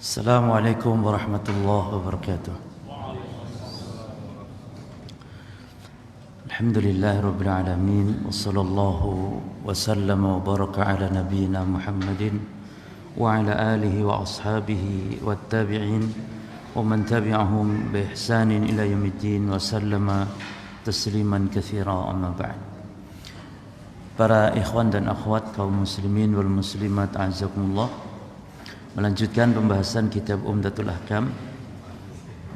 Assalamualaikum warahmatullahi wabarakatuh. Alhamdulillahirabbil alamin wassallallahu wasallama wa baraka ala nabiyyina Muhammadin wa ala alihi wa ashabihi wattabi'in wa man tabi'ahum bi ihsanin ila yaumiddin wa sallama tasliman katsira amma ba'd. Para ikhwan dan akhwat kaum muslimin wal muslimat a'azzakumullah, melanjutkan pembahasan kitab Umdatul Ahkam,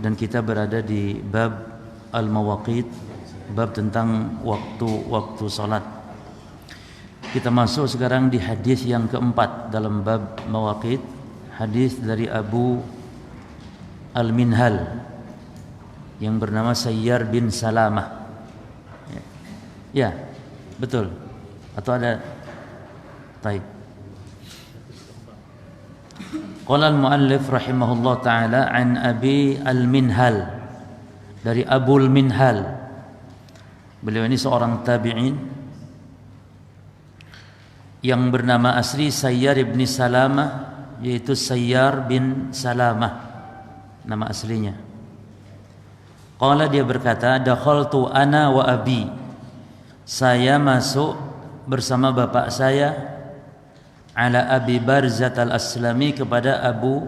dan kita berada di bab al-mawaqit, bab tentang waktu-waktu salat. Kita masuk sekarang di hadis yang keempat dalam bab mawaqit, hadis dari Abu Al-Minhal yang bernama Sayyar bin Salamah. Ya, betul. Atau ada? Baik. Qala al-muallif rahimahullah ta'ala an Abi Al-Minhal, dari Abu Al-Minhal. Beliau ini seorang tabi'in yang bernama asli Sayyar bin Salamah, yaitu Sayyar bin Salamah nama aslinya. Qala, dia berkata, dakhaltu ana wa abi, saya masuk bersama bapak saya, ala Abi Barzah al-Aslami, kepada Abu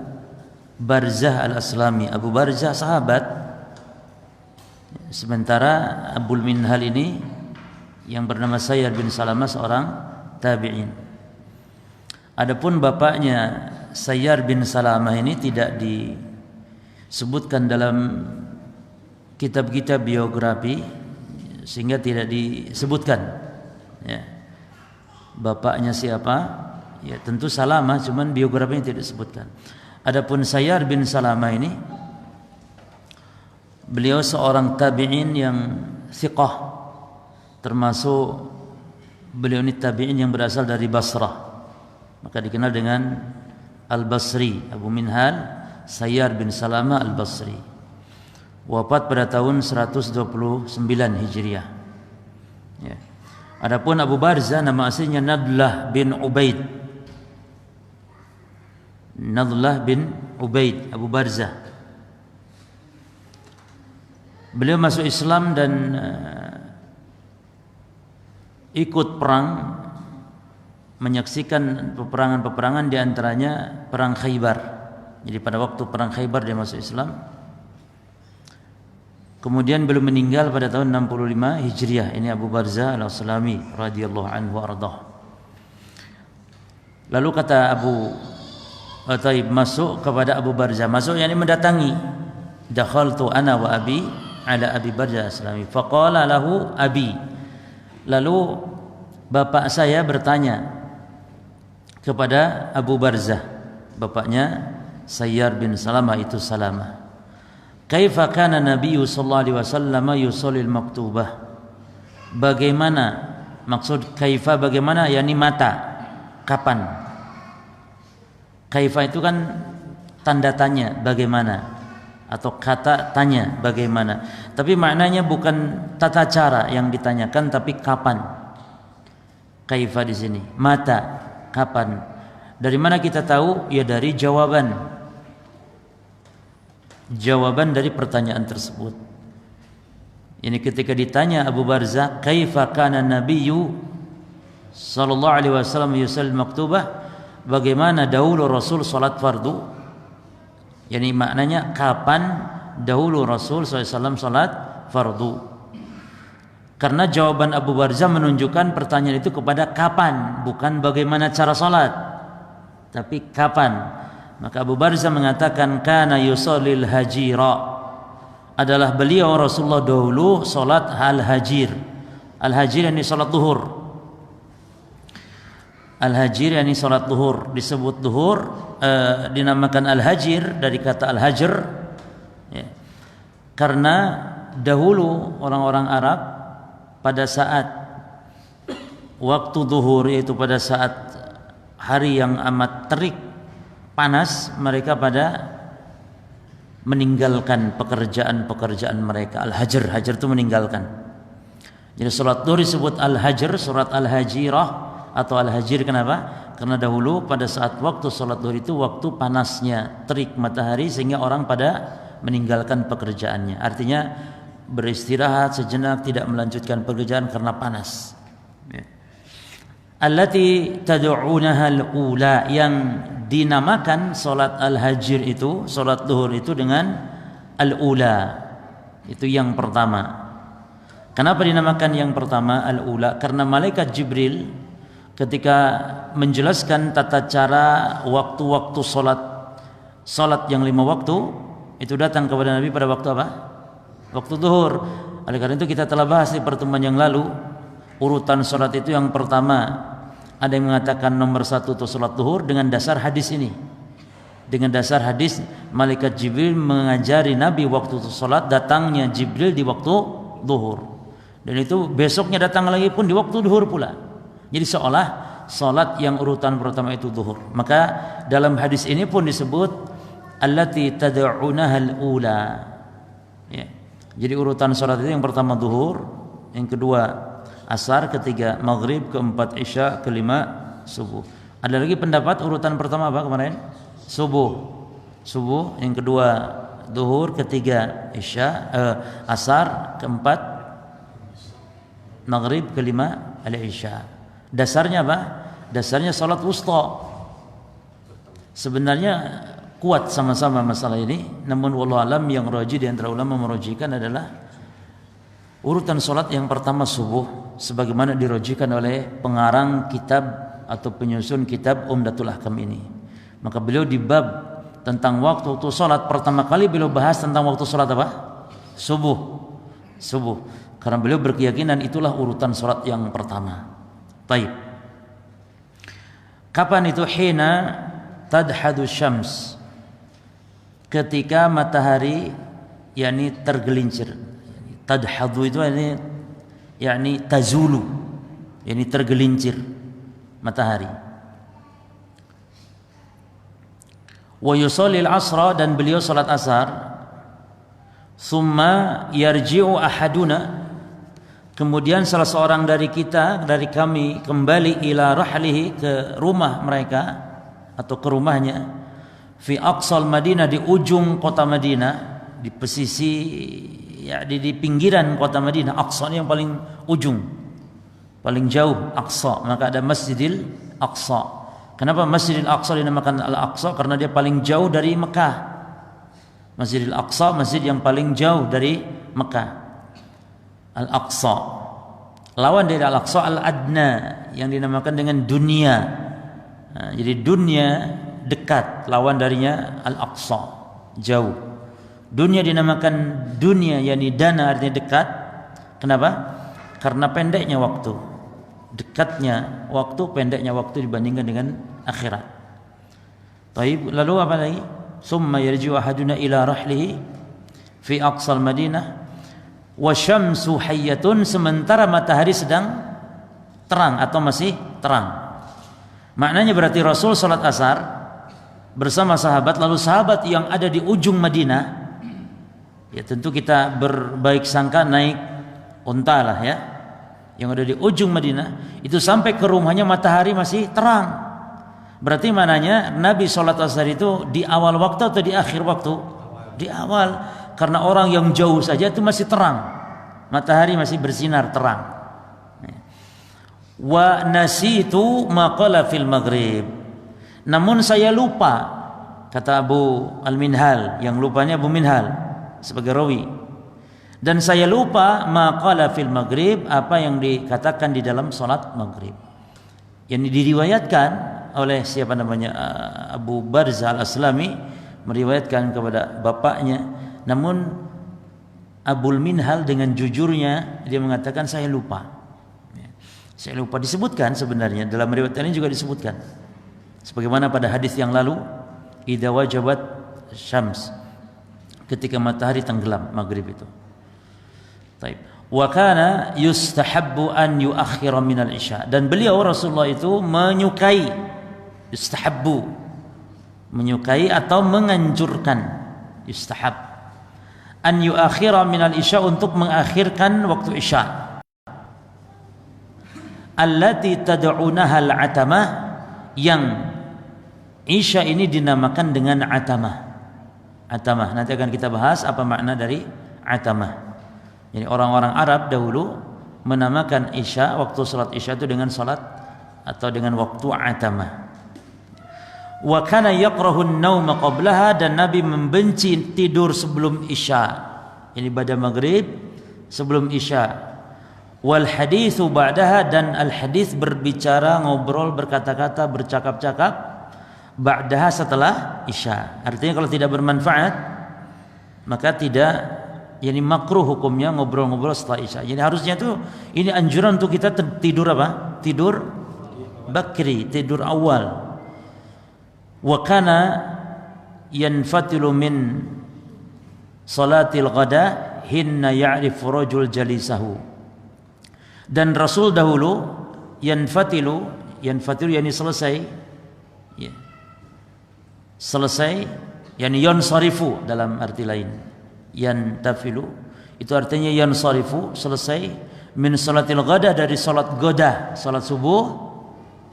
Barzah al-Aslami. Abu Barzah sahabat, sementara Abu Minhal ini yang bernama Sayyar bin Salamah seorang tabi'in. Adapun bapaknya Sayyar bin Salamah ini tidak disebutkan dalam kitab-kitab biografi, sehingga tidak disebutkan ya, bapaknya siapa. Ya, tentu Salamah, cuman biografinya tidak disebutkan. Adapun Sayyar bin Salamah ini, beliau seorang tabi'in yang thiqah, termasuk beliau ini tabi'in yang berasal dari Basrah, maka dikenal dengan Al-Basri. Abu Minhal Sayyar bin Salamah Al-Basri, wafat pada tahun 129 Hijriah ya. Adapun Abu Barzah nama aslinya Nadlah bin Ubaid. Nadlah bin Ubaid, Abu Barzah. Beliau masuk Islam dan ikut perang, menyaksikan peperangan-peperangan, di antaranya perang Khaybar. Jadi pada waktu perang Khaybar dia masuk Islam. Kemudian beliau meninggal pada tahun 65 Hijriah. Ini Abu Barzah al-Aslami radhiyallahu anhu ardah. Lalu kata Abu Taib, masuk kepada Abu Barzah, masuk yakni mendatangi. Dakhaltu ana wa abi ala Abi Barzah al-Aslami faqala lahu abi. Lalu bapak saya bertanya kepada Abu Barzah, bapaknya Sayyar bin Salamah itu Salamah, kaifa kana Nabiyyu sallallahu alaihi wasallam yusallil maktubah. Bagaimana, maksud kaifa bagaimana, yakni mata, kapan. Kaifa itu kan tanda tanya, bagaimana, atau kata tanya, bagaimana. Tapi maknanya bukan tata cara yang ditanyakan, tapi kapan. Kaifa di sini, mata, kapan. Dari mana kita tahu? Ya dari jawaban dari pertanyaan tersebut. Ini ketika ditanya Abu Barzah, kaifa kana Nabiyyu sallallahu alaihi wasallam yusalli maktubah, bagaimana dahulu Rasul salat fardu, yani maknanya kapan dahulu Rasul SAW salat fardu. Karena jawaban Abu Barzah menunjukkan pertanyaan itu kepada kapan, bukan bagaimana cara salat, tapi kapan. Maka Abu Barzah mengatakan kana yusallil hajira, adalah beliau Rasulullah dahulu salat al-hajir. Al-hajir ini salat zuhur. Al-hajir yakni salat zuhur. Disebut zuhur dinamakan al-hajir dari kata al-hajr ya, karena dahulu orang-orang Arab pada saat waktu zuhur, yaitu pada saat hari yang amat terik panas, mereka pada meninggalkan pekerjaan-pekerjaan mereka. Al-hajr, hajr itu meninggalkan. Jadi salat zuhur disebut al-hajr, surat al-hajirah atau al-hajir. Kenapa? Karena dahulu pada saat waktu sholat duhur itu waktu panasnya terik matahari sehingga orang pada meninggalkan pekerjaannya. Artinya beristirahat sejenak, tidak melanjutkan pekerjaan karena panas. Allati tad'unaha al-ula, yang dinamakan salat al-hajir itu, salat zuhur itu dengan al-ula. Itu yang pertama. Kenapa dinamakan yang pertama al-ula? Karena malaikat Jibril ketika menjelaskan tata cara waktu-waktu salat yang 5 waktu itu datang kepada Nabi pada waktu apa? Waktu zuhur. Oleh karena itu kita telah bahas di pertemuan yang lalu urutan salat itu. Yang pertama ada yang mengatakan nomor 1 itu salat zuhur dengan dasar hadis ini. Dengan dasar hadis malaikat Jibril mengajari Nabi waktu salat, datangnya Jibril di waktu zuhur. Dan itu besoknya datang lagi pun di waktu zuhur pula. Jadi seolah salat yang urutan pertama itu zuhur. Maka dalam hadis ini pun disebut allati tad'unaha al-ula. Ya. Jadi urutan salat itu yang pertama zuhur, yang kedua asar, ketiga maghrib, keempat isya, kelima subuh. Ada lagi pendapat urutan pertama apa kemarin? Subuh, yang kedua zuhur, ketiga isya, asar, keempat maghrib, kelima al-isya. Dasarnya apa? Dasarnya salat wusta. Sebenarnya kuat sama-sama masalah ini, namun wallahu alam yang rajih di antara ulama merajihkan adalah urutan salat yang pertama subuh, sebagaimana dirajihkan oleh pengarang kitab atau penyusun kitab Umdatul Ahkam ini. Maka beliau di bab tentang waktu salat pertama kali beliau bahas tentang waktu salat apa? Subuh. Karena beliau berkeyakinan itulah urutan salat yang pertama. Baik. Kapan itu? Hina tadhadu syams. Ketika matahari yakni tergelincir. Tadhadu itu yakni tazulu, yakni tergelincir matahari. Wa yusalli al-asra, dan beliau salat asar. Summa yarji'u ahaduna, kemudian salah seorang dari kami kembali ila rahlihi, ke rumah mereka atau ke rumahnya, fi aqsal Madinah, di ujung kota Madinah, di pesisi ya di pinggiran kota Madinah. Aqsa yang paling ujung, paling jauh, Aqsa. Maka ada Masjidil Aqsa. Kenapa Masjidil Aqsa dinamakan Al-Aqsa? Karena dia paling jauh dari Mekah. Masjidil Aqsa, masjid yang paling jauh dari Mekah. Al-Aqsa. Lawan dari Al-Aqsa Al-Adna, yang dinamakan dengan dunia. Nah, jadi dunia dekat, lawan darinya Al-Aqsa, jauh. Dunia dinamakan dunia, yakni dana, artinya dekat. Kenapa? Karena pendeknya waktu. Dekatnya waktu, pendeknya waktu dibandingkan dengan akhirat. Baik, lalu apa lagi? Summa yarji'u ahaduna ila rahlihi fi aqsal Madinah wa syamsu hayyatun, sementara matahari sedang terang atau masih terang. Maknanya berarti Rasul salat asar bersama sahabat, lalu sahabat yang ada di ujung Madinah, ya tentu kita berbaik sangka naik unta lah ya, yang ada di ujung Madinah, itu sampai ke rumahnya matahari masih terang. Berarti mananya Nabi sholat asar itu di awal waktu atau di akhir waktu? Di awal. Karena orang yang jauh saja itu masih terang, matahari masih bersinar terang. Wa nasitu ma qala fil maghrib, namun saya lupa, kata Abu Al-Minhal, yang lupanya Abu Minhal sebagai rawi, dan saya lupa ma qala fil maghrib, apa yang dikatakan di dalam salat maghrib. Yang diriwayatkan oleh siapa namanya, Abu Barzah Al-Aslami, meriwayatkan kepada bapaknya. Namun Abul Minhal dengan jujurnya dia mengatakan saya lupa. Saya lupa. Disebutkan sebenarnya dalam riwayat ini juga disebutkan, sebagaimana pada hadis yang lalu, idza wajabat syams, ketika matahari tenggelam maghrib itu. Taib. Wa kana yustahabbu an yuakhkhira minal isya, dan beliau Rasulullah itu menyukai, yustahabbu, menyukai atau menganjurkan, yustahab, an yuakhkhira minal isya, untuk mengakhirkan waktu isya. allati tad'unaha al-atamah, yang Isya ini dinamakan dengan atamah. Atamah, nanti akan kita bahas apa makna dari atamah. Jadi orang-orang Arab dahulu menamakan Isya, waktu salat Isya itu dengan salat atau dengan waktu atamah. Wa kana yakrahu an-nauma qablaha, dan Nabi membenci tidur sebelum Isya. Ini pada maghrib sebelum Isya. Wal haditsu ba'daha, dan al hadits berbicara, ngobrol, berkata-kata, bercakap-cakap ba'daha, setelah Isya. Artinya kalau tidak bermanfaat maka tidak, yani makruh hukumnya ngobrol-ngobrol setelah Isya. Jadi harusnya tuh ini anjuran untuk kita tidur apa? Tidur bakri, tidur awal. Wa kana yanfatilu min salatil ghada hinna ya'rifu rajul jalisahu. Dan Rasul dahulu yanfatilu yani selesai, ya. Selesai yani yansarifu dalam arti lain. Yantafilu itu artinya yansarifu, selesai, min salatil ghada, dari salat ghada, salat subuh.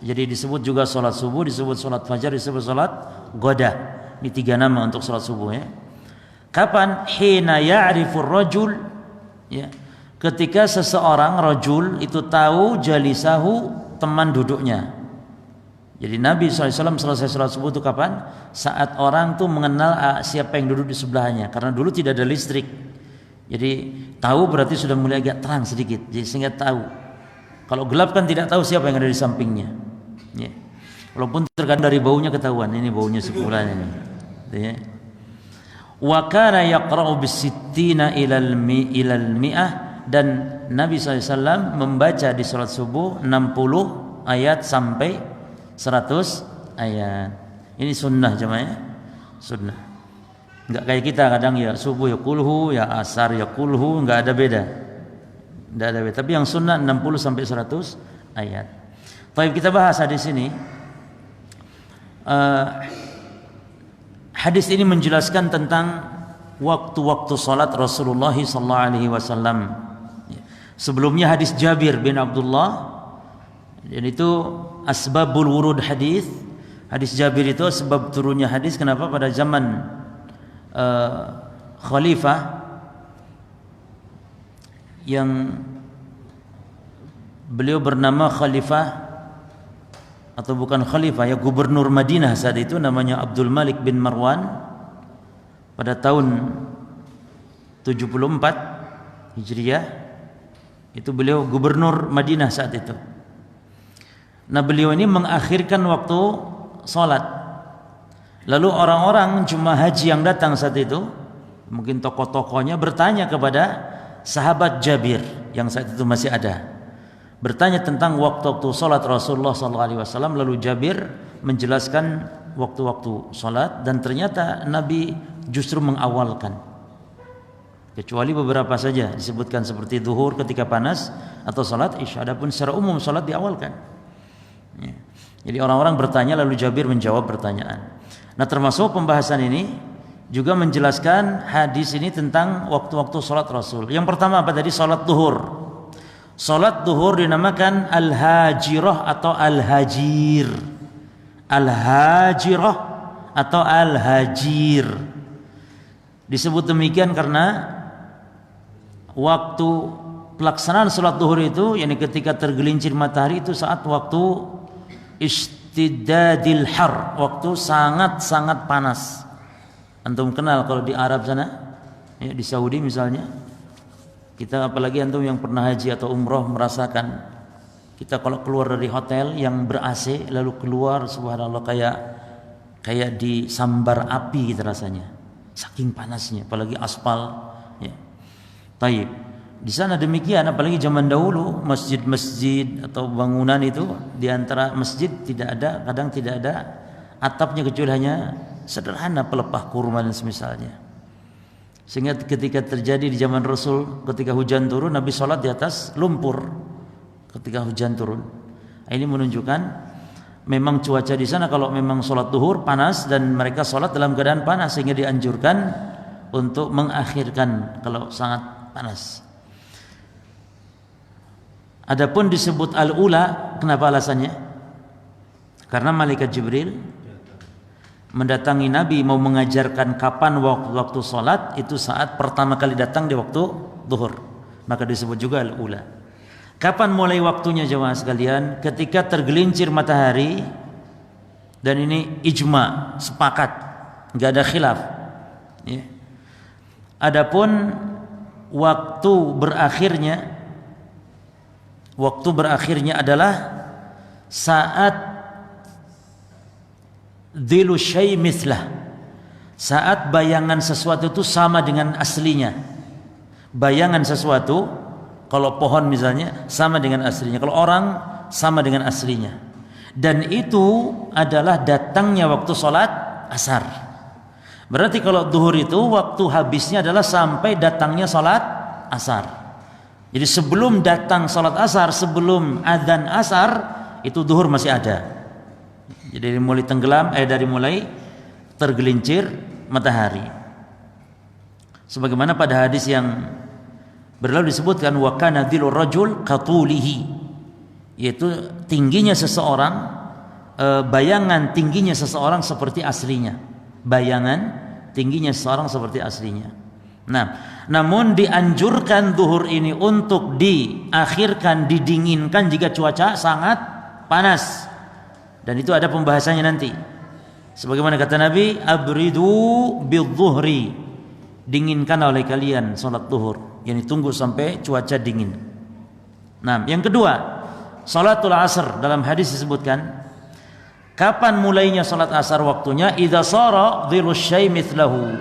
Jadi disebut juga salat subuh, disebut salat fajar, disebut salat ghada. Ini 3 nama untuk salat subuh, ya. Kapan? Hina ya'rifur rajul, ya. Ketika seseorang rajul itu tahu jalisahu, teman duduknya. Jadi Nabi SAW selesai salat subuh itu kapan? Saat orang tuh mengenal siapa yang duduk di sebelahnya. Karena dulu tidak ada listrik. Jadi tahu berarti sudah mulai agak terang sedikit. Jadi sehingga tahu. Kalau gelap kan tidak tahu siapa yang ada di sampingnya. Ya. Walaupun terkadang dari baunya ketahuan, ini baunya si fulan ini. Ya. Wa kana yaqra'u bis-sittina ilal mi'ah, dan Nabi SAW membaca di salat subuh 60 ayat sampai 100 ayat. Ini sunnah jemaah, ya. Sunnah. Enggak kayak kita kadang ya subuh ya kulhu, ya asar ya kulhu, enggak ada beda. Enggak ada beda. Tapi yang sunnah 60 sampai 100 ayat. Baik, kita bahas hadis ini. Hadis ini menjelaskan tentang waktu-waktu salat Rasulullah sallallahu alaihi wasallam. Sebelumnya hadis Jabir bin Abdullah, dan itu asbabul wurud hadis. Hadis Jabir itu sebab turunnya hadis. Kenapa? Pada zaman khalifah yang beliau bernama khalifah, atau bukan khalifah ya, gubernur Madinah saat itu namanya Abdul Malik bin Marwan. Pada tahun 74 Hijriah itu beliau gubernur Madinah saat itu. Nah, beliau ini mengakhirkan waktu salat. Lalu orang-orang jemaah haji yang datang saat itu, mungkin tokoh-tokohnya, bertanya kepada sahabat Jabir yang saat itu masih ada, bertanya tentang waktu-waktu salat Rasulullah SAW. Lalu Jabir menjelaskan waktu-waktu salat, dan ternyata Nabi justru mengawalkan, kecuali beberapa saja disebutkan seperti zuhur ketika panas atau salat Isya. Adapun secara umum salat diawalkan. Ya. Jadi orang-orang bertanya, lalu Jabir menjawab pertanyaan. Nah, termasuk pembahasan ini juga menjelaskan hadis ini tentang waktu-waktu salat Rasul. Yang pertama apa tadi? Salat zuhur. Salat zuhur dinamakan al-hajirah atau al-hajir. Al-hajirah atau al-hajir. Disebut demikian karena waktu pelaksanaan salat zuhur itu, yakni ketika tergelincir matahari, itu saat waktu istidadil har, waktu sangat-sangat panas. Antum kenal kalau di Arab sana, ya, di Saudi misalnya, kita apalagi antum yang pernah haji atau umroh merasakan, kita kalau keluar dari hotel yang ber AC lalu keluar, subhanallah, kayak disambar api gitu rasanya, saking panasnya, apalagi aspal, ya. Taib. Di sana demikian, apalagi zaman dahulu masjid-masjid atau bangunan itu, di antara masjid kadang tidak ada atapnya, kecuali hanya sederhana pelepah kurma dan semisalnya. Sehingga ketika terjadi di zaman Rasul, ketika hujan turun, Nabi sholat di atas lumpur ketika hujan turun. Ini menunjukkan memang cuaca di sana kalau memang sholat zuhur panas, dan mereka sholat dalam keadaan panas, sehingga dianjurkan untuk mengakhirkan kalau sangat panas. Adapun disebut al-ula, kenapa alasannya? Karena malaikat Jibril mendatangi Nabi mau mengajarkan kapan waktu salat, itu saat pertama kali datang di waktu zuhur. Maka disebut juga al-ula. Kapan mulai waktunya jemaah sekalian? Ketika tergelincir matahari, dan ini ijma, sepakat, enggak ada khilaf. Ya. Adapun waktu berakhirnya adalah saat dhilu syai' mithlah, saat bayangan sesuatu itu sama dengan aslinya. Bayangan sesuatu, kalau pohon misalnya sama dengan aslinya, kalau orang sama dengan aslinya. Dan itu adalah datangnya waktu sholat asar. Berarti kalau zuhur itu waktu habisnya adalah sampai datangnya sholat asar. Jadi sebelum datang sholat asar, sebelum adzan asar, itu zuhur masih ada. Jadi dari mulai tergelincir matahari. Sebagaimana pada hadis yang berlalu disebutkan wa kana dhilur rajul qatulihi, yaitu tingginya seseorang, bayangan tingginya seseorang seperti aslinya. Bayangan tingginya seseorang seperti aslinya. Nah, namun dianjurkan zuhur ini untuk diakhirkan, didinginkan jika cuaca sangat panas. Dan itu ada pembahasannya nanti. Sebagaimana kata Nabi, abridu bidzuhri, dinginkan oleh kalian salat zuhur, yakni tunggu sampai cuaca dingin. Nah, yang kedua, salatul asar. Dalam hadis disebutkan kapan mulainya salat asar waktunya, idza sara dhillu syai' mithlahu,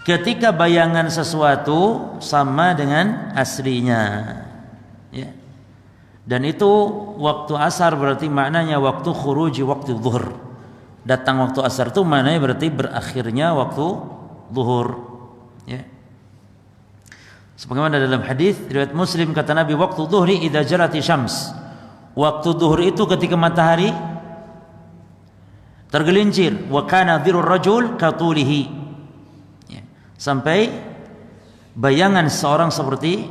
ketika bayangan sesuatu sama dengan aslinya. Ya. Dan itu waktu asar berarti maknanya waktu khuruji waktu zuhur. Datang waktu asar itu maknanya berarti berakhirnya waktu zuhur. Ya. Sebagaimana dalam hadis riwayat Muslim, kata Nabi, waktu zuhri idza jalati syams. Waktu zuhur itu ketika matahari tergelincir. Wa kana dhirur rajul katulihi. Ya. Sampai bayangan seorang seperti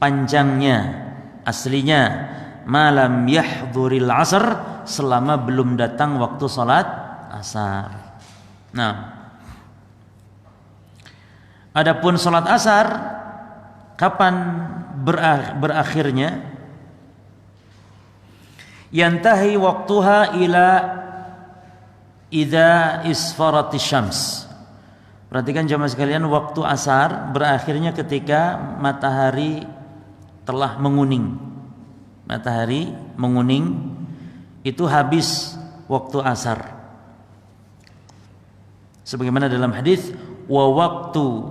panjangnya aslinya, malam yahdhuril asr, selama belum datang waktu salat asar. Nah, adapun salat asar kapan berakhirnya? Yantahi waktuha ila idza isfaratis syams. Perhatikan jemaah sekalian, waktu asar berakhirnya ketika matahari telah menguning. Matahari menguning, itu habis waktu asar. Sebagaimana dalam hadis, wa waktu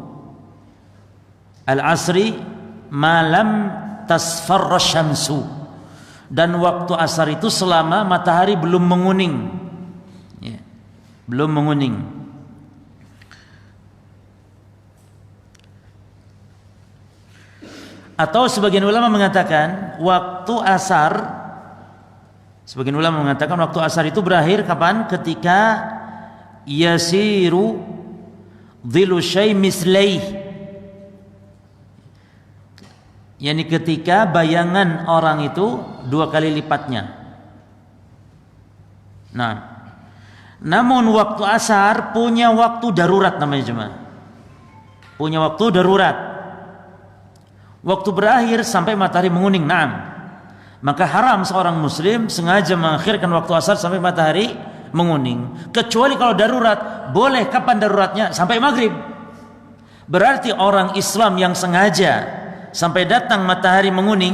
al-asri malam tasfarra syamsu, dan waktu asar itu selama matahari belum menguning. Ya, belum menguning. Atau sebagian ulama mengatakan waktu asar, sebagian ulama mengatakan waktu asar itu berakhir kapan? Ketika yasiru dhilu syai' mislaih, yakni ketika bayangan orang itu 2 kali lipatnya. Nah, namun waktu asar punya waktu darurat namanya jemaah. Punya waktu darurat. Waktu berakhir sampai matahari menguning. Naam. Maka haram seorang muslim sengaja mengakhirkan waktu asar sampai matahari menguning. Kecuali kalau darurat. Boleh. Kapan daruratnya? Sampai maghrib. Berarti orang Islam yang sengaja sampai datang matahari menguning,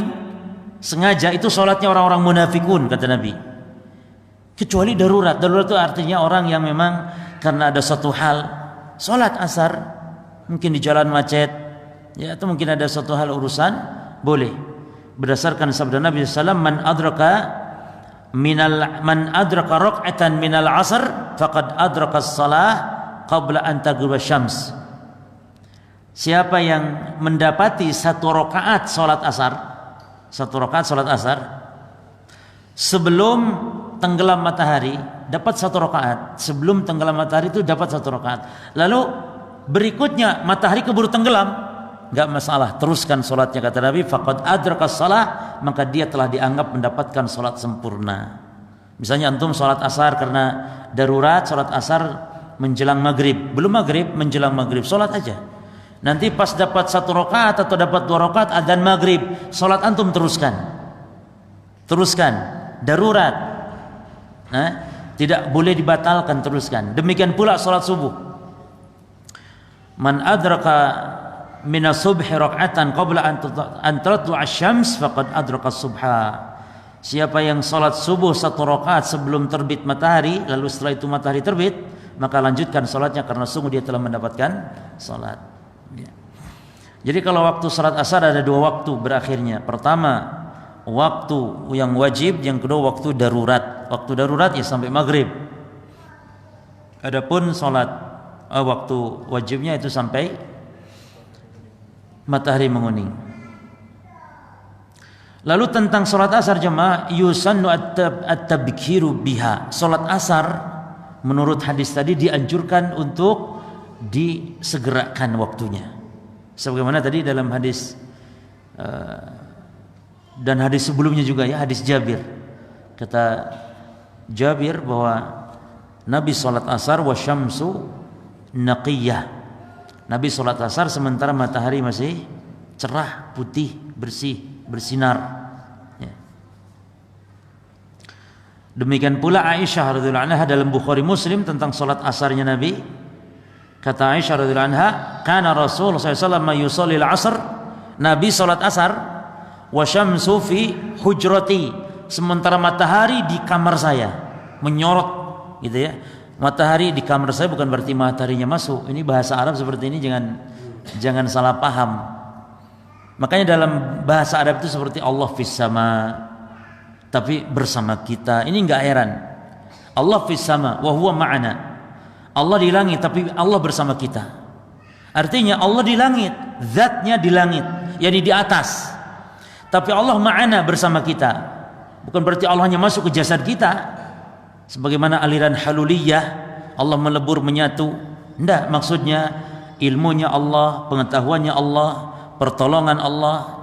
sengaja, itu sholatnya orang-orang munafikun, kata Nabi. Kecuali darurat. Darurat itu artinya orang yang memang karena ada suatu hal sholat asar, mungkin di jalan macet, ya, atau mungkin ada suatu hal urusan, boleh. Berdasarkan sabda Nabi SAW, man adraka raq'atan minal asr faqad adraka as-salah qabla an taghrib asy-syams. Siapa yang mendapati 1 rakaat salat asar, 1 rakaat salat asar sebelum tenggelam matahari, dapat 1 rakaat. Sebelum tenggelam matahari itu dapat 1 rakaat. Lalu berikutnya matahari keburu tenggelam, enggak masalah, teruskan salatnya kata Nabi, faqad adrakas shalah, maka dia telah dianggap mendapatkan salat sempurna. Misalnya antum salat asar karena darurat, salat asar menjelang maghrib, belum maghrib, menjelang maghrib, salat aja. Nanti pas dapat 1 rakaat atau dapat 2 rakaat adzan maghrib, salat antum teruskan, darurat. Nah, tidak boleh dibatalkan, teruskan. Demikian pula salat subuh. Man adraka minas subhi rak'atan qabla an tatlu'a asy-syams faqad adraka as-subha. Siapa yang salat subuh 1 rakaat sebelum terbit matahari, lalu setelah itu matahari terbit, maka lanjutkan salatnya karena sungguh dia telah mendapatkan salat. Ya. Jadi kalau waktu salat asar ada 2 waktu berakhirnya. Pertama, waktu yang wajib, yang kedua waktu darurat. Waktu darurat ya sampai maghrib. Adapun salat waktu wajibnya itu sampai matahari menguning. Lalu tentang salat asar jemaah, yusannu at-tabkiru biha. Salat asar menurut hadis tadi dianjurkan untuk disegerakan waktunya. Sebagaimana tadi dalam hadis dan hadis sebelumnya juga ya, hadis Jabir. Kata Jabir bahwa Nabi salat asar wasyamsu naqiyah. Nabi salat asar sementara matahari masih cerah, putih, bersih, bersinar. Ya. Demikian pula Aisyah radhiyallahu anha dalam Bukhari Muslim tentang salat asarnya Nabi. Kata Aisyah radhiyallahu anha, kana Rasul sallallahu alaihi wasallam yusalli al-asr. Nabi salat asar wa syamsu fi hujrati, sementara matahari di kamar saya, menyorot gitu ya. Matahari di kamar saya bukan berarti mataharinya masuk. Ini bahasa Arab seperti ini, jangan salah paham. Makanya dalam bahasa Arab itu seperti Allah fis sama, tapi bersama kita. Ini enggak heran. Allah fis sama wa huwa ma'ana. Allah di langit tapi Allah bersama kita. Artinya Allah di langit, zatnya di langit, yakni di atas. Tapi Allah ma'ana, bersama kita. Bukan berarti Allah hanya masuk ke jasad kita. Sebagaimana aliran haluliyah, Allah melebur menyatu. Tidak, maksudnya ilmunya Allah, pengetahuannya Allah, pertolongan Allah,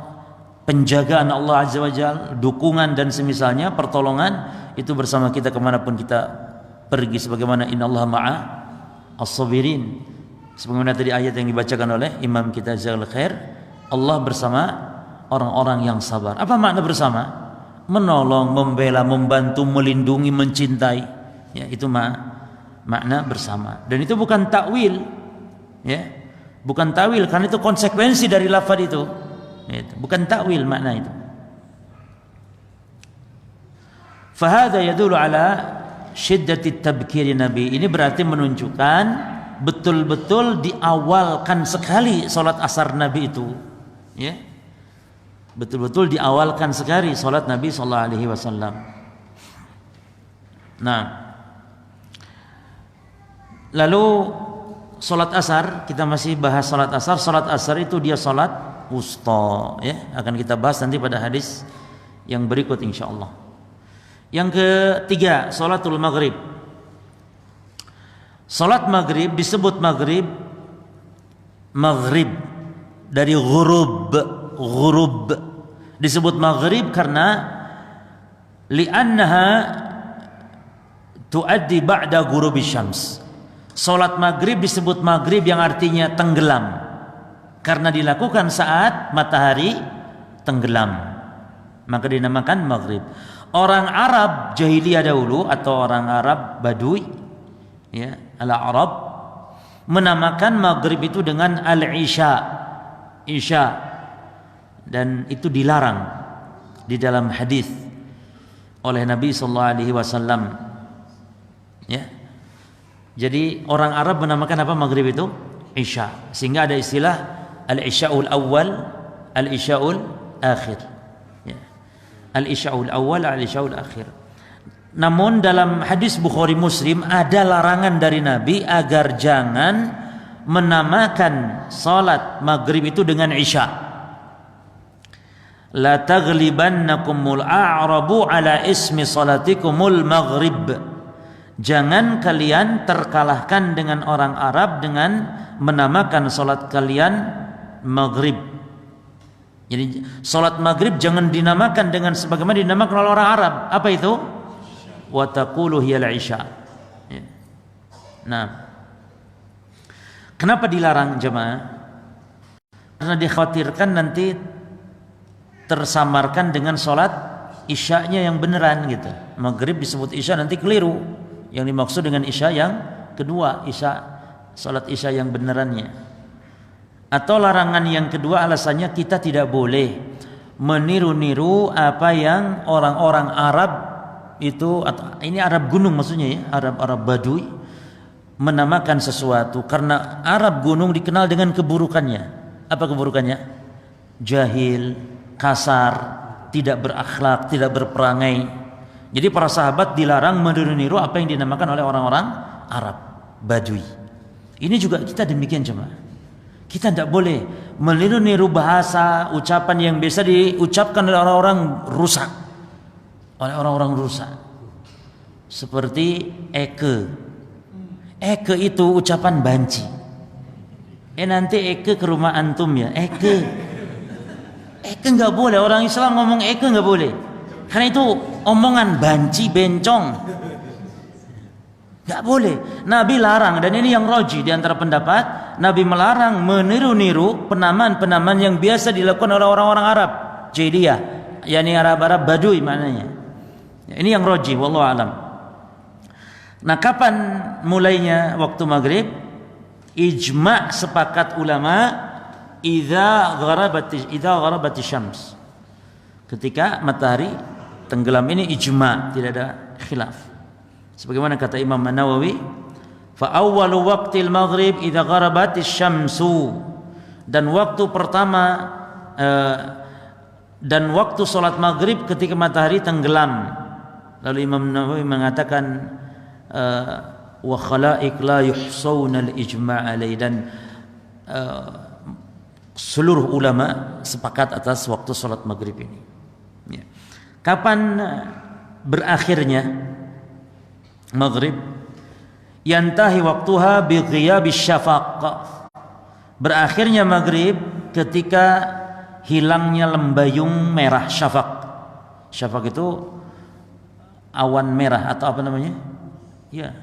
penjagaan Allah Azza wa Jalla, dukungan dan semisalnya, pertolongan itu bersama kita kemanapun kita pergi. Sebagaimana innallaha ma'a as-sabirin. Sebagaimana tadi ayat yang dibacakan oleh Imam kita Jazakallahu Khair, Allah bersama orang-orang yang sabar. Apa makna bersama? Menolong, membela, membantu, melindungi, mencintai. Ya, itu makna bersama. Dan itu bukan takwil, ya, bukan takwil, karena itu konsekuensi dari lafaz itu. Ya, bukan takwil makna itu. Fahada yadullu ala syiddati tabkiri Nabi. Ini berarti menunjukkan betul-betul diawalkan sekali salat asar Nabi itu. Ya. Betul-betul diawalkan sekali salat Nabi sallallahu alaihi wasallam. Nah, lalu salat asar, kita masih bahas salat asar. Salat asar itu dia salat wusta, ya. Akan kita bahas nanti pada hadis yang berikut insyaallah. Yang ketiga, salatul maghrib. Salat maghrib disebut maghrib dari ghurub disebut maghrib karena li'annaha tuaddi ba'da ghurubi syams. Salat maghrib disebut maghrib yang artinya tenggelam karena dilakukan saat matahari tenggelam, maka dinamakan maghrib. Orang Arab jahiliyah dahulu atau orang Arab Badui, ya, al-Arab menamakan maghrib itu dengan isya, dan itu dilarang di dalam hadis oleh Nabi sallallahu alaihi wasallam. Ya. Jadi orang Arab menamakan apa maghrib itu? Isya. Sehingga ada istilah al-isya'ul awal, al-isya'ul akhir. Ya. Al-isya'ul awal, al-isya'ul akhir. Namun dalam hadis Bukhari Muslim ada larangan dari Nabi agar jangan menamakan salat maghrib itu dengan isya. La taghlibannakumul a'rabu ala ismi salatikumul maghrib. Jangan kalian terkalahkan dengan orang Arab dengan menamakan salat kalian maghrib. Jadi salat maghrib jangan dinamakan dengan sebagaimana dinamakan oleh orang Arab. Apa itu? Wa taqulu hiyal isya. Ya. Nah, kenapa dilarang jemaah? Karena dikhawatirkan nanti tersamarkan dengan salat isya'nya yang beneran gitu. Maghrib disebut isya nanti keliru. Yang dimaksud dengan isya yang kedua, salat isya yang benerannya. Atau larangan yang kedua alasannya kita tidak boleh meniru-niru apa yang orang-orang Arab itu, atau ini Arab gunung maksudnya ya, Arab Badui menamakan sesuatu, karena Arab gunung dikenal dengan keburukannya. Apa keburukannya? Jahil, kasar, tidak berakhlak, tidak berperangai. Jadi para sahabat dilarang meniru-niru apa yang dinamakan oleh orang-orang Arab Badui. Ini juga kita demikian jemaah. Kita tidak boleh meniru-niru bahasa, ucapan yang biasa diucapkan oleh orang-orang rusak. Oleh orang-orang rusak. Seperti eke. Eke itu ucapan banci. Nanti eke ke rumah antum ya. Eke nggak boleh. Orang Islam ngomong eke nggak boleh. Karena itu omongan banci, bencong. Gak boleh. Nabi larang, dan ini yang roji di antara pendapat, Nabi melarang meniru-niru penamaan-penamaan yang biasa dilakukan oleh orang-orang Arab Jahiliyah, yakni Arab-Arab Badui maknanya. Ini yang roji, wallahu alam. Nah, kapan mulainya waktu maghrib? Ijma' sepakat ulama, idza gharabati syams. Ketika matahari tenggelam, ini ijma', tidak ada khilaf. Sebagaimana kata Imam Nawawi, fa awwalu waqtil maghrib idza gharabatis syamsu. Dan waktu pertama dan waktu salat maghrib ketika matahari tenggelam. Lalu Imam Nawawi mengatakan wa khala'iq la yuhsawna al-ijma' alai, dan seluruh ulama sepakat atas waktu salat maghrib ini. Ya. Kapan berakhirnya maghrib? Yantahi waktuha bi ghiyabis syafaq. Berakhirnya maghrib ketika hilangnya lembayung merah syafaq. Syafaq itu awan merah atau apa namanya? Ya,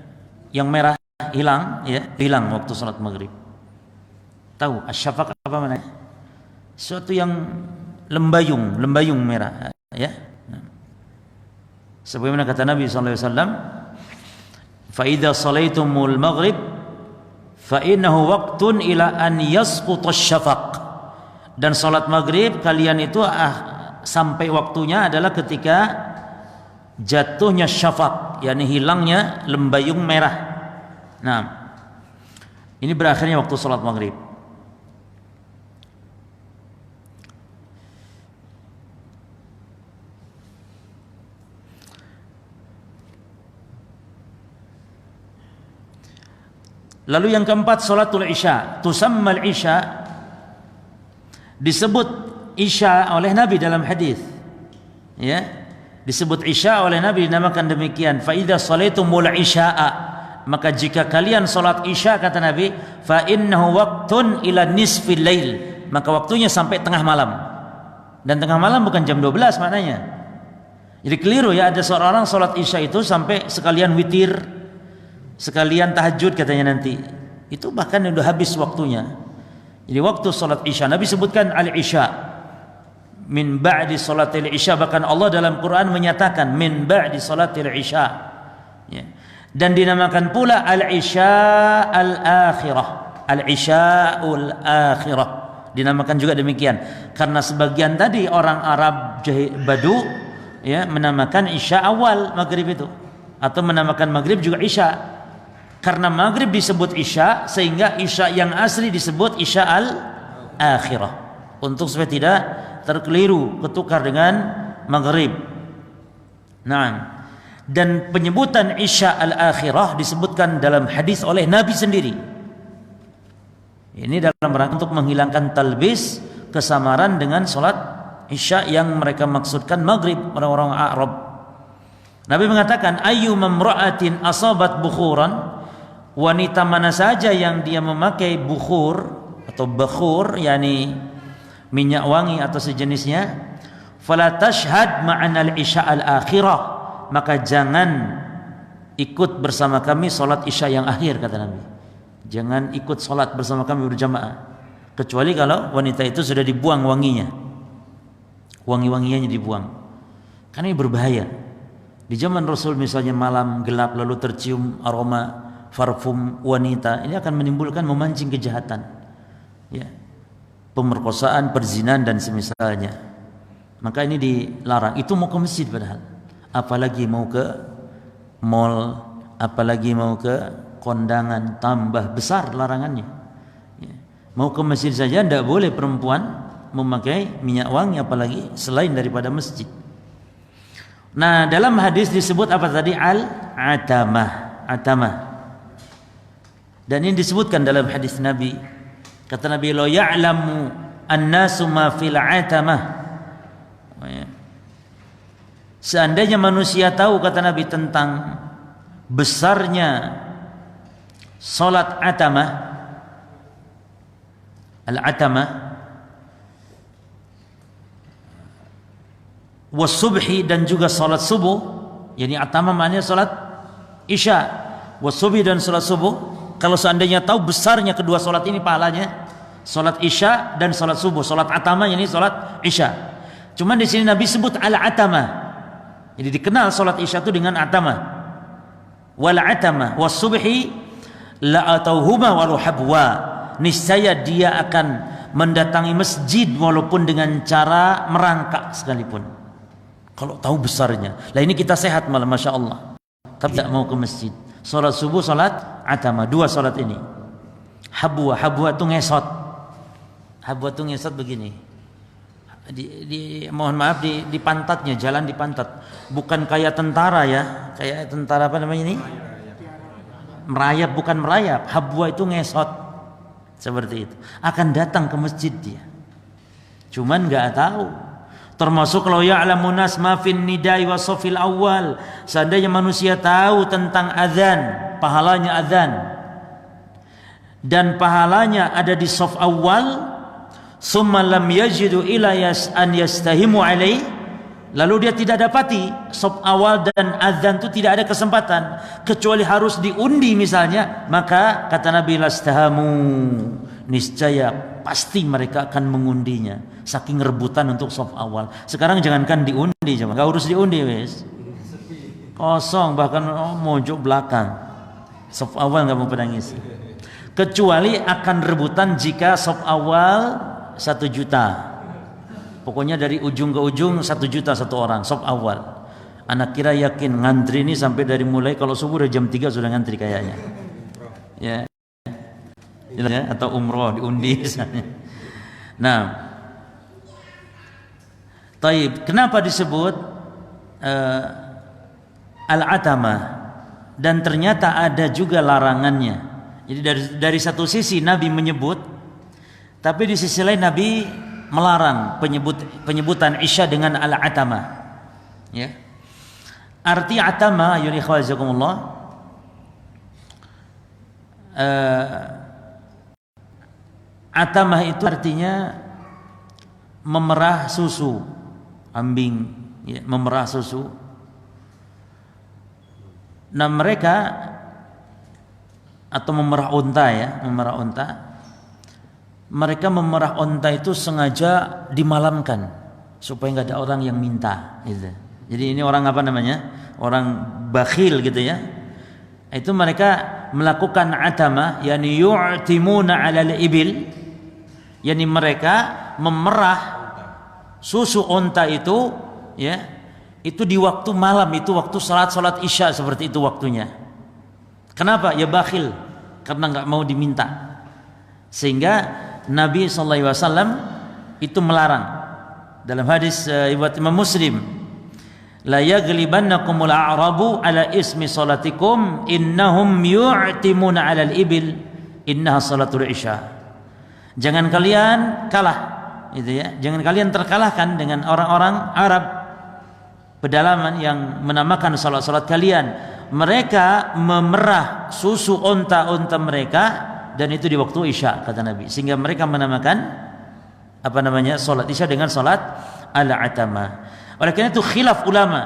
yang merah hilang, ya, hilang waktu salat maghrib. Tahu asy-syafaq apa namanya? Suatu yang lembayung merah, ya. Sebagaimana kata Nabi sallallahu alaihi wasallam, fa idza salaitumul maghrib fa innahu waqtun ila an yasquta asy-syafaq. Dan salat maghrib kalian itu sampai waktunya adalah ketika jatuhnya syafaq, yakni hilangnya lembayung merah. Nah, ini berakhirnya waktu salat maghrib. Lalu yang keempat, salatul isya. Tusammal isya, disebut isya oleh Nabi dalam hadis. Ya, disebut isya oleh Nabi, dinamakan demikian. Fa idza salaitumul isya'a, maka jika kalian salat isya, kata Nabi, fa innahu waqtun ila nisfil lail, maka waktunya sampai tengah malam. Dan tengah malam bukan jam 12 maknanya. Jadi keliru ya, ada seorang salat isya itu sampai sekalian witir, sekalian tahajud katanya nanti. Itu bahkan sudah habis waktunya. Jadi waktu salat isya, Nabi sebutkan al-isya, min ba'di salatil isya. Bahkan Allah dalam Quran menyatakan min ba'di salatil isya, ya. Dan dinamakan pula al-isya al-akhirah, al-isya'ul akhirah, dinamakan juga demikian karena sebagian tadi orang Arab Badu, ya, menamakan isya awal maghrib itu, atau menamakan maghrib juga isya. Karena maghrib disebut isya, sehingga isya yang asli disebut isya al-akhirah, untuk supaya tidak terkeliru, ketukar dengan maghrib. Nah, dan penyebutan isya al-akhirah disebutkan dalam hadis oleh Nabi sendiri. Ini dalam rangka untuk menghilangkan talbis, kesamaran dengan salat isya yang mereka maksudkan maghrib, orang-orang Arab. Nabi mengatakan, ayyu mamra'atin asabat bukhuran, wanita mana saja yang dia memakai bukhur, atau bakhur, yakni minyak wangi atau sejenisnya, fala tashhad ma'ana al-isya al-akhirah, maka jangan ikut bersama kami salat isya yang akhir, kata Nabi. Jangan ikut salat bersama kami berjamaah, kecuali kalau wanita itu sudah dibuang wanginya, wangi-wangiannya dibuang. Karena ini berbahaya. Di zaman Rasul misalnya malam gelap lalu tercium aroma parfum wanita, ini akan menimbulkan, memancing kejahatan, ya, pemerkosaan, perzinahan dan semisalnya. Maka ini dilarang. Itu mau ke masjid padahal, apalagi mau ke mall, apalagi mau ke kondangan, tambah besar larangannya, ya. Mau ke masjid saja tidak boleh perempuan memakai minyak wangi, apalagi selain daripada masjid. Nah, dalam hadis disebut apa tadi? Al-atamah, atamah. Dan ini disebutkan dalam hadis Nabi. Kata Nabi, "Lo ya'lamu an-nasu ma fil atamah." Seandainya manusia tahu, kata Nabi, tentang besarnya salat atamah, al-atamah, wasubhi, dan juga salat subuh, yakni atamah maknanya salat isya, wasubhi dan salat subuh. Kalau seandainya tahu besarnya kedua salat ini pahalanya, salat isya dan salat subuh, salat atamah yakni salat isya. Cuman di sini Nabi sebut al-atamah. Jadi dikenal salat isya itu dengan atamah. Wal atamah wasubhi la atauhuma walau habwa. Niscaya dia akan mendatangi masjid walaupun dengan cara merangkak sekalipun. Kalau tahu besarnya. Lah ini kita sehat malah, masya Allah, tapi tidak mau ke masjid. Salat subuh, salat atamah, dua salat ini. Habwa, habwa itu ngesot. Habwa itu ngesot begini. Mohon maaf, di pantatnya, jalan di pantat. Bukan kayak tentara ya, kayak tentara apa namanya ini? Merayap, bukan merayap. Habwa itu ngesot. Seperti itu. Akan datang ke masjid dia. Cuman nggak tahu. Termasuk kalau ya'lamun nas ma fin nidai wa shafil awal, seandainya manusia tahu tentang azan, pahalanya azan, dan pahalanya ada di shaf awal, summa lam yajidu ila an yastahimu alai, lalu dia tidak dapati shaf awal dan azan itu tidak ada kesempatan kecuali harus diundi misalnya, maka kata Nabi lastahamu, niscaya pasti mereka akan mengundinya, saking rebutan untuk shaf awal. Sekarang jangankan diundi, nggak urus diundi wes, kosong, bahkan mojok belakang shaf awal nggak mau pada ngisi, kecuali akan rebutan jika shaf awal 1 juta, pokoknya dari ujung ke ujung 1 juta satu orang shaf awal. Anak kira yakin ngantri ini sampai dari mulai kalau subuh udah jam 3 sudah ngantri kayaknya, ya, atau umroh diundi misalnya. Nah, taib, kenapa disebut al-atamah? Dan ternyata ada juga larangannya. Jadi dari satu sisi Nabi menyebut, tapi di sisi lain Nabi melarang penyebutan isya dengan al-atamah. Ya. Arti atamah, ya ikhwazakumullah, atamah itu artinya memerah susu, ambing, ya, memerah susu. Nah mereka, atau memerah unta ya, memerah unta. Mereka memerah unta itu sengaja dimalamkan supaya nggak ada orang yang minta. Gitu. Jadi ini orang apa namanya? Orang bakhil gitu ya. Itu mereka melakukan atamah, yani yu'timuna 'alal ibil. Yani mereka memerah susu unta itu, ya, itu di waktu malam, itu waktu salat isya, seperti itu waktunya. Kenapa? Ya bakhil, karena nggak mau diminta. Sehingga Nabi SAW itu melarang dalam hadis riwayat Imam Muslim, la yaghlibannakumul a'rabu ala ismi salatikum innahum yu'timuna 'alal ibil innaha salatul isya. Jangan kalian kalah, gitu ya. Jangan kalian terkalahkan dengan orang-orang Arab pedalaman yang menamakan salat-salat kalian. Mereka memerah susu unta-unta mereka dan itu di waktu Isya kata Nabi. Sehingga mereka menamakan salat Isya dengan salat al-atamah. Oleh karena itu khilaf ulama,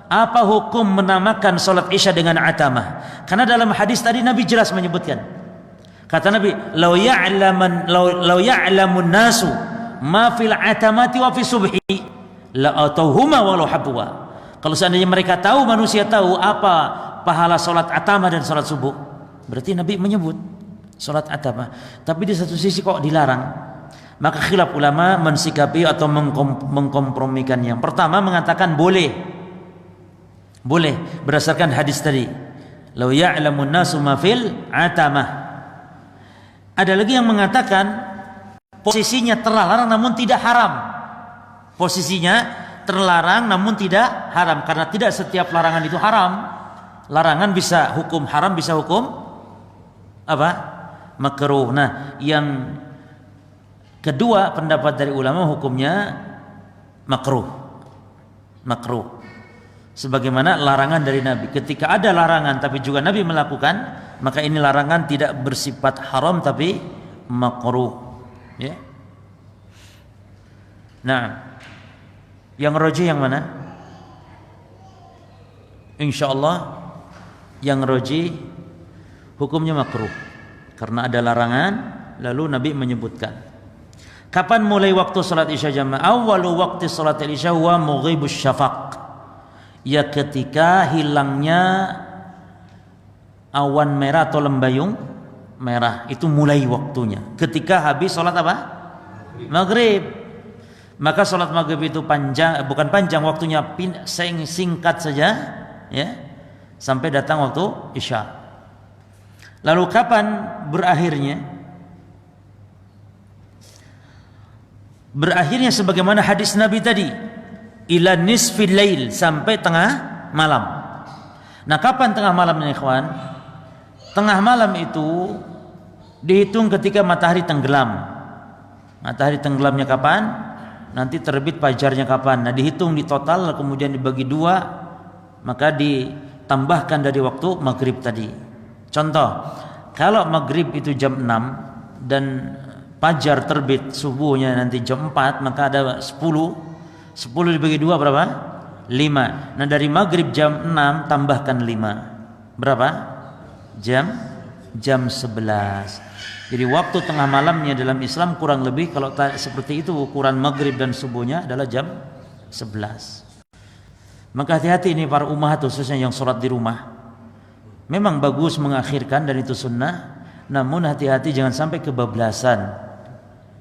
apa hukum menamakan salat Isya dengan atamah? Karena dalam hadis tadi Nabi jelas menyebutkan. Kata Nabi, "Lau ya'lamun nasu ma fil atamati wa fi subhi la atauhuma walau habwa." Kalau seandainya mereka tahu, manusia tahu apa pahala salat atamah dan salat subuh, berarti Nabi menyebut salat atamah. Tapi di satu sisi kok dilarang? Maka khilaf ulama mensikapi atau mengkompromikan. Yang pertama mengatakan boleh berdasarkan hadis tadi, lau ya'lamun nasu ma fil atamah. Ada lagi yang mengatakan posisinya terlarang namun tidak haram. Posisinya terlarang namun tidak haram, karena tidak setiap larangan itu haram. Larangan bisa hukum haram, bisa hukum makruh. Nah, yang kedua pendapat dari ulama hukumnya makruh. Sebagaimana larangan dari Nabi. Ketika ada larangan tapi juga Nabi melakukan, maka ini larangan tidak bersifat haram tapi makruh. Ya. Nah, yang rajih yang mana? Insyaallah yang rajih hukumnya makruh. Karena ada larangan lalu Nabi menyebutkan. Kapan mulai waktu salat Isya jamaah? Awwalu waqti salat Isya huwa mughibus syafaq. Ya ketika hilangnya awan merah atau lembayung merah, itu mulai waktunya. Ketika habis salat Maghrib. Maka salat Maghrib itu bukan panjang waktunya, singkat saja ya, sampai datang waktu Isya. Lalu kapan berakhirnya? Berakhirnya sebagaimana hadis Nabi tadi, ila nisfil lail, sampai tengah malam. Nah, kapan tengah malam ini, ikhwan? Tengah malam itu dihitung ketika matahari tenggelam. Matahari tenggelamnya kapan? Nanti terbit fajarnya kapan? Nah, dihitung di total kemudian dibagi dua, maka ditambahkan dari waktu maghrib tadi. Contoh, kalau maghrib itu jam 6 dan fajar terbit subuhnya nanti jam 4, maka ada 10 dibagi 2 berapa? 5. Nah, dari maghrib jam 6 tambahkan 5. Berapa? Jam 11. Jadi waktu tengah malamnya dalam Islam kurang lebih, kalau seperti itu ukuran maghrib dan subuhnya adalah jam 11. Maka hati-hati ini para ummahat, khususnya yang sholat di rumah. Memang bagus mengakhirkan dan itu sunnah, namun hati-hati jangan sampai kebablasan.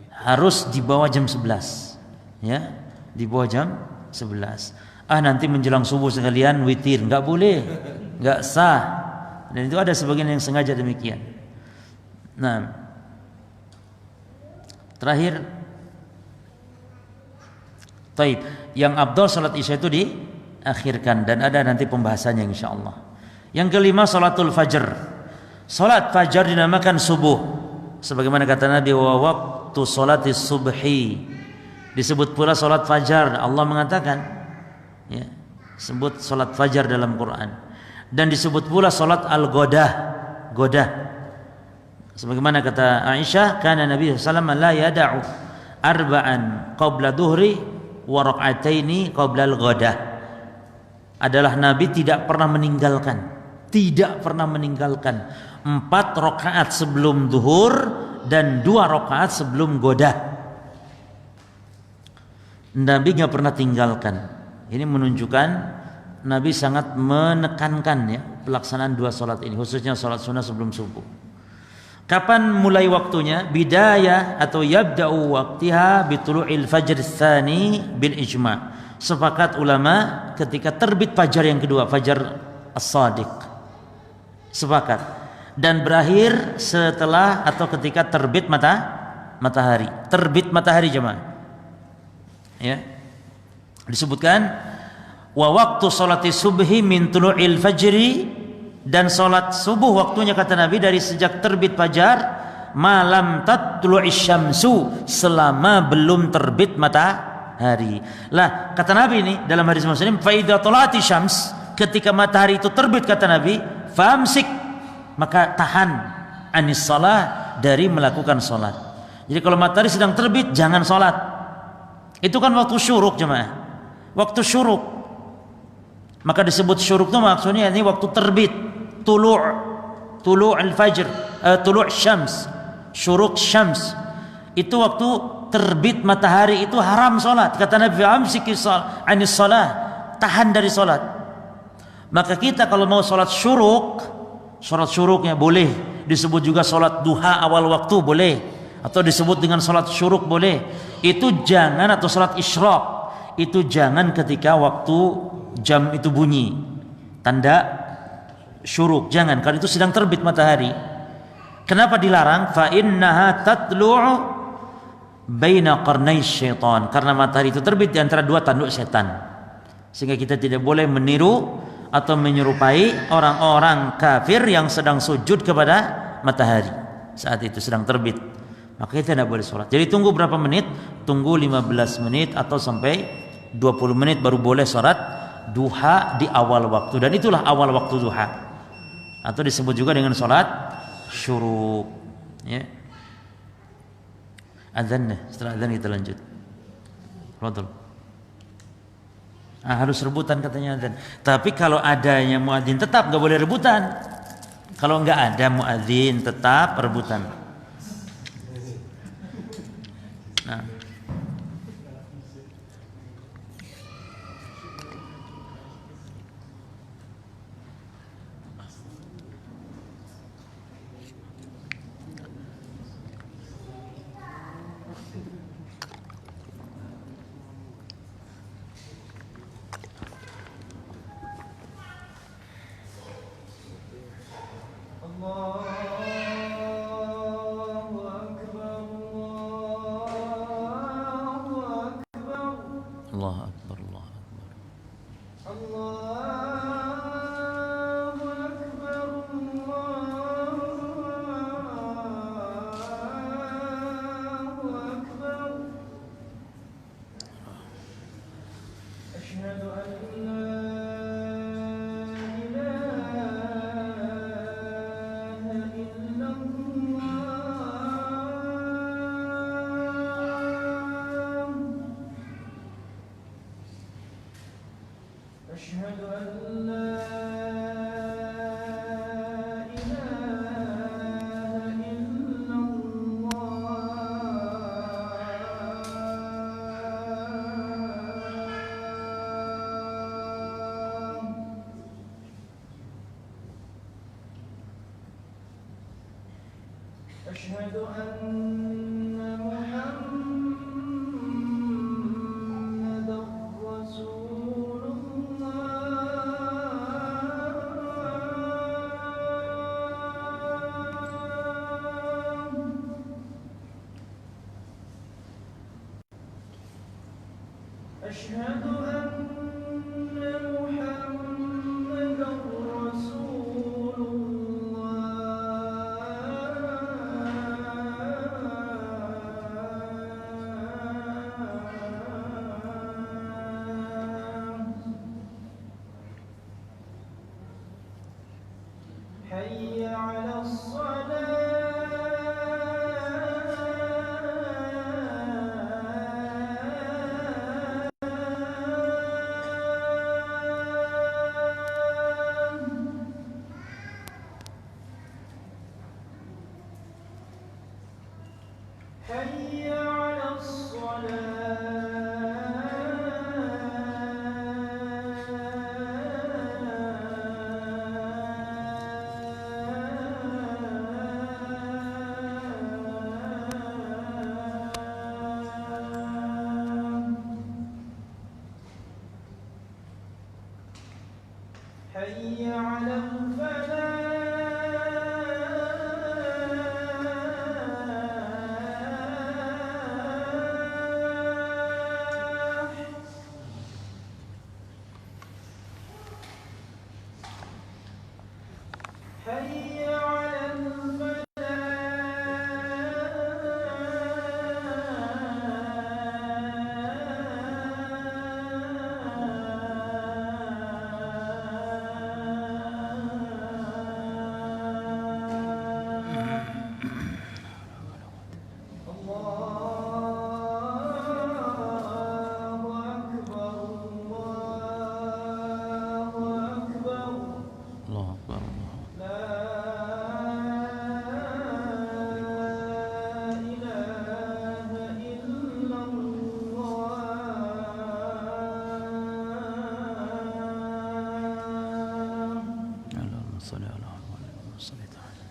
Harus di bawah jam 11. Ya, di bawah jam 11. Nanti menjelang subuh sekalian witir, enggak boleh. Enggak sah. Dan itu ada sebagian yang sengaja demikian. Nah, terakhir, yang afdal salat Isya itu diakhirkan dan ada nanti pembahasannya insyaallah. Yang kelima, salatul fajr. Salat fajar dinamakan subuh. Sebagaimana kata Nabi, wa waqtu salatis subhi. Disebut pula salat fajar. Allah mengatakan, ya, sebut salat fajar dalam Quran. Dan disebut pula salat godah. Sebagaimana kata Aisyah, kana Nabi sallallahu alaihi wasallam la yada'u arba'an qabla dhuhri wa rak'ataini qabla al-ghadah. Adalah Nabi tidak pernah meninggalkan 4 rakaat sebelum zuhur dan 2 rakaat sebelum godah. Nabi enggak pernah tinggalkan. Ini menunjukkan Nabi sangat menekankan ya pelaksanaan 2 salat ini, khususnya salat sunnah sebelum subuh. Kapan mulai waktunya? Bidayah atau yabda'u waqtiha bitulu'il fajr tsani bil ijma'. Sepakat ulama ketika terbit fajar yang kedua, fajar as-sadiq. Sepakat. Dan berakhir setelah atau ketika terbit matahari. Terbit matahari jemaah. Ya. Disebutkan wa waqtu sholati subhi min tulu'il fajri, dan salat subuh waktunya kata Nabi dari sejak terbit fajar malam tatlu'is syamsu, selama belum terbit matahari. Lah kata Nabi ini dalam hadis Muslim, fa idza talati syams, ketika matahari itu terbit kata Nabi, famsik, maka tahan anis shalah, dari melakukan salat. Jadi kalau matahari sedang terbit jangan salat. Itu kan waktu syuruk jemaah. Waktu syuruk. Maka disebut syuruk itu maksudnya ini waktu terbit. Tulu' al-fajr, tulu' syams. Syuruk syams. Itu waktu terbit matahari, itu haram salat. Kata Nabi amsiki anis salah, tahan dari salat. Maka kita kalau mau salat syuruk, salat syuruknya boleh disebut juga salat duha awal waktu boleh, atau disebut dengan salat syuruk boleh. Itu jangan, atau salat isyraq, itu jangan ketika waktu jam itu bunyi tanda syuruk, jangan, karena itu sedang terbit matahari. Kenapa dilarang? Fa innaha tatlu'u baina qarnai syaitan, karena matahari itu terbit di antara dua tanduk setan. Sehingga kita tidak boleh meniru atau menyerupai orang-orang kafir yang sedang sujud kepada matahari saat itu sedang terbit. Maka kita tidak boleh sholat. Jadi tunggu berapa menit? Tunggu 15 menit atau sampai 20 menit baru boleh sholat duha di awal waktu. Dan itulah awal waktu duha, atau disebut juga dengan sholat syuruk, ya. Adzan, setelah adzan kita lanjut. Fadhil. Harus rebutan katanya adzan. Tapi kalau adanya muadzin tetap enggak boleh rebutan. Kalau enggak ada muadzin tetap rebutan. Nah. Allah akbar, Allah akbar. Allahu akbar, Allahu akbar. Asyhadu an la أشهد أن لا إله إلا الله أشهد أن محمد رسول أشهد أن محمدا رسول الله حي على الصلاة حي على حي على الفلاح حي على الفلاح صل على محمد وصل تعالى.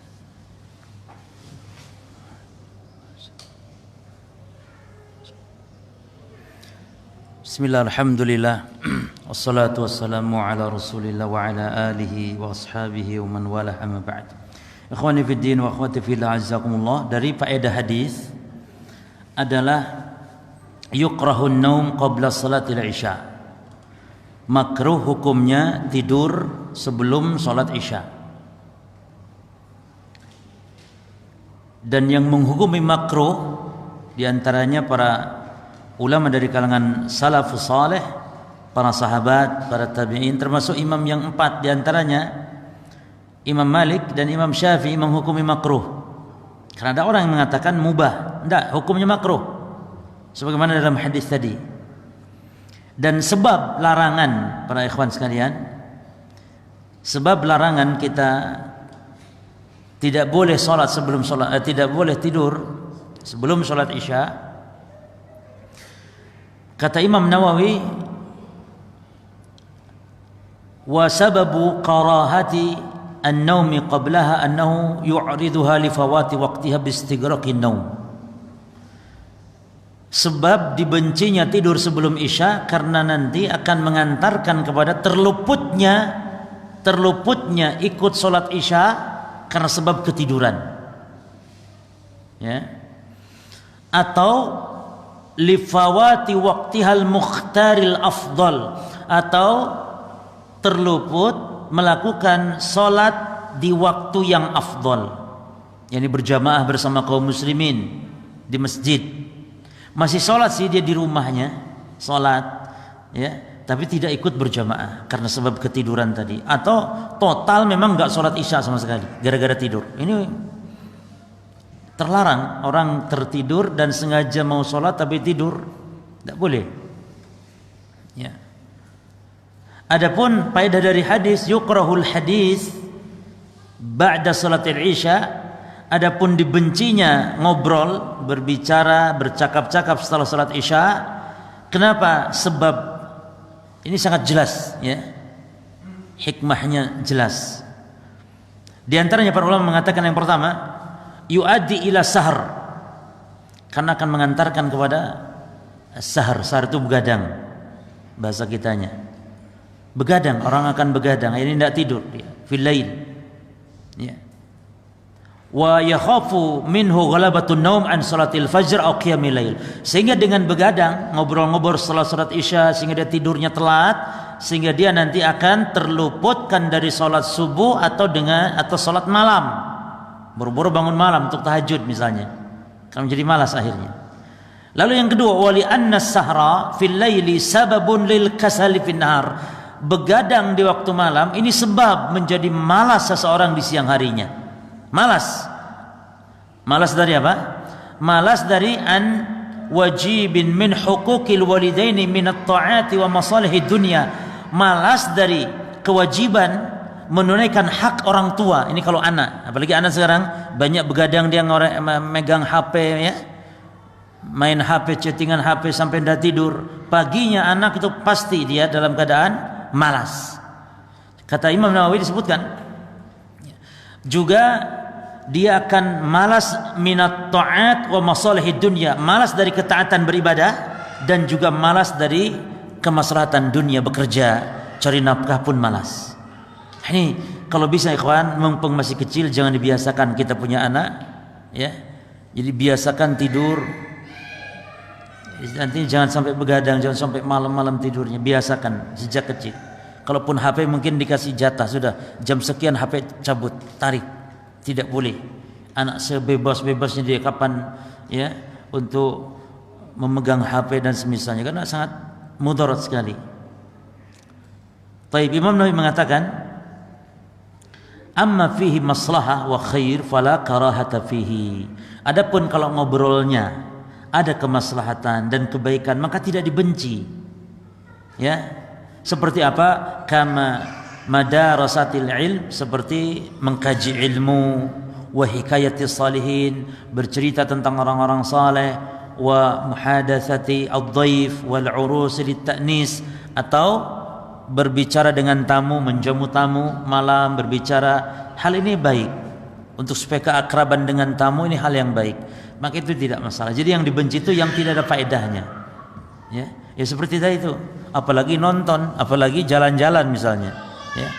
Bismillah, alhamdulillah, wassalatu wassalamu ala rasulillah wa ala alihi wa ashabihi wa man walah, amma ba'd. Ikhwani fiddin wa akhwati fillah, azzakumullah. Dari faedah hadis adalah yukrahun naum qabla salatil isya. Makruh hukumnya tidur sebelum salat isya. Dan yang menghukumi makruh diantaranya para ulama dari kalangan salafus saleh, para sahabat, para tabi'in, termasuk imam yang 4 diantaranya Imam Malik dan Imam Syafi'i menghukumi makruh. Karena ada orang yang mengatakan mubah, tidak, hukumnya makruh sebagaimana dalam hadis tadi. Dan sebab larangan, para ikhwan sekalian, sebab larangan kita tidak boleh salat sebelum salat, tidak boleh tidur sebelum salat isya. Kata Imam Nawawi, wa sababu karahati an-naumi qablaha annahu yu'riduha li fawati waqtiha bi istighraqin naum. Sebab dibencinya tidur sebelum isya karena nanti akan mengantarkan kepada terluputnya ikut salat isya karena sebab ketiduran. Ya. Atau lifawati waqtihal mukhtaril afdal, atau terluput melakukan salat di waktu yang afdal, yakni berjamaah bersama kaum muslimin di masjid. Masih salat sih dia di rumahnya salat, ya, tapi tidak ikut berjamaah karena sebab ketiduran tadi, atau total memang enggak salat isya sama sekali gara-gara tidur. Ini terlarang orang tertidur dan sengaja mau sholat tapi tidur, tidak boleh. Ya. Adapun faedah dari hadis yukrahul hadis ba'da salatil isya, adapun dibencinya ngobrol, berbicara, bercakap-cakap setelah salat isya. Kenapa? Sebab ini sangat jelas, ya. Hikmahnya jelas. Di antaranya para ulama mengatakan yang pertama, yu'addi ila sahar, karena akan mengantarkan kepada sahar. Sahar itu begadang, bahasa kitanya begadang, orang akan begadang, ini tidak tidur dia fil lail, ya. Wa yakhafu minhu ghalabatun naum an salatil fajr aw qiyamil lail, sehingga dengan begadang, ngobrol-ngobrol setelah salat isya sehingga dia tidurnya telat, sehingga dia nanti akan terluputkan dari salat subuh atau salat malam. Buru-buru bangun malam untuk tahajud misalnya, kan menjadi malas akhirnya. Lalu yang kedua, wali anna sahra fil laili sababun lil kasali fin nahar. Begadang di waktu malam ini sebab menjadi malas seseorang di siang harinya. Malas dari apa? Malas dari an wajibin min huquqil walidaini min at-ta'ati wa masalihid dunya. Malas dari kewajiban menunaikan hak orang tua. Ini kalau anak, apalagi anak sekarang banyak begadang, dia megang HP, ya, main HP, chattingan HP sampai dah tidur. Paginya anak itu pasti dia dalam keadaan malas. Kata Imam Nawawi disebutkan juga dia akan malas minat ta'at wa masalihid dunya, malas dari ketaatan beribadah dan juga malas dari kemaslahatan dunia, bekerja, cari nafkah pun malas. Ini kalau bisa ikhwan, mumpung masih kecil jangan dibiasakan, kita punya anak, ya. Jadi biasakan tidur. Nanti jangan sampai begadang, jangan sampai malam-malam tidurnya, biasakan sejak kecil. Kalaupun HP mungkin dikasih jatah, sudah jam sekian HP cabut, tarik. Tidak boleh. Anak sebebas-bebasnya dia kapan, ya, untuk memegang HP dan semisalnya, karena sangat mudarat sekali. Taib, Imam Nawawi mengatakan, amma fihi maslahah wa khair fala karahata fihi. Adapun kalau ngobrolnya ada kemaslahatan dan kebaikan, maka tidak dibenci. Ya. Seperti apa? Kama madarasatil ilm, seperti mengkaji ilmu, wa hikayatis salihin, bercerita tentang orang-orang saleh, wa muhadatsati ad-dhaif wal urus lit ta'nis, atau berbicara dengan tamu, menjamu tamu malam, berbicara, hal ini baik. Untuk supaya keakraban dengan tamu ini hal yang baik, maka itu tidak masalah. Jadi yang dibenci itu yang tidak ada faedahnya. Ya seperti tadi itu, apalagi nonton, apalagi jalan-jalan misalnya. Ya,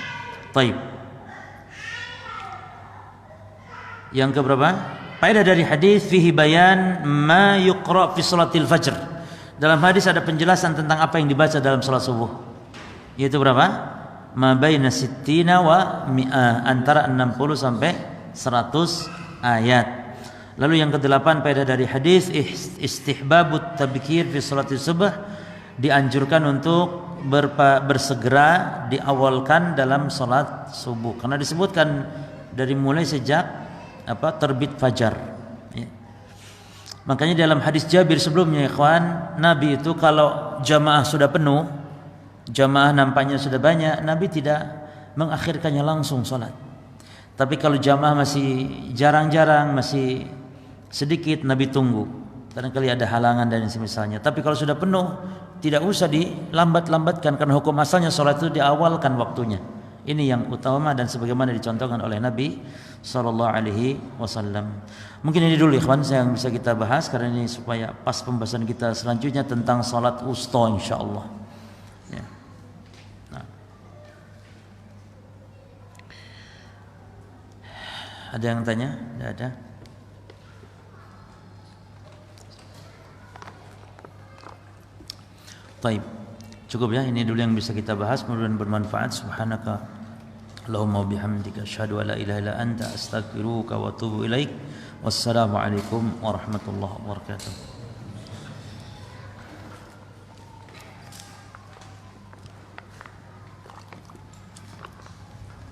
taib. Yang keberapa? Faedah dari hadis fihi bayan ma yuqra fi salatil fajr. Dalam hadis ada penjelasan tentang apa yang dibaca dalam salat subuh. Yaitu berapa? Ma baina sittina wa mi'ah, antara 60 sampai 100 ayat. Lalu yang ke-8 faedah dari hadis istihbabut tabkir fi salatil subuh, dianjurkan untuk bersegera diawalkan dalam salat subuh karena disebutkan dari mulai sejak terbit fajar. Ya. Makanya dalam hadis Jabir sebelumnya, ikhwan, Nabi itu kalau jamaah sudah penuh, jamaah nampaknya sudah banyak, Nabi tidak mengakhirkannya langsung salat. Tapi kalau jamaah masih jarang-jarang, masih sedikit, Nabi tunggu. Barangkali ada halangan dan semisalnya. Tapi kalau sudah penuh, tidak usah dilambat-lambatkan karena hukum asalnya salat itu diawalkan waktunya. Ini yang utama dan sebagaimana dicontohkan oleh Nabi sallallahu alaihi wasallam. Mungkin ini dulu ikhwan yang bisa kita bahas karena ini supaya pas pembahasan kita selanjutnya tentang salat wusta insyaallah. Ya. Nah. Ada yang tanya? Tidak ada. Baik. Cukup ya, ini dulu yang bisa kita bahas, mudah-mudahan bermanfaat. Subhanaka Allahumma bihamdika asyhadu an la ilaha illa anta astaghfiruka wa atubu ilaik. Wassalamualaikum warahmatullahi wabarakatuh.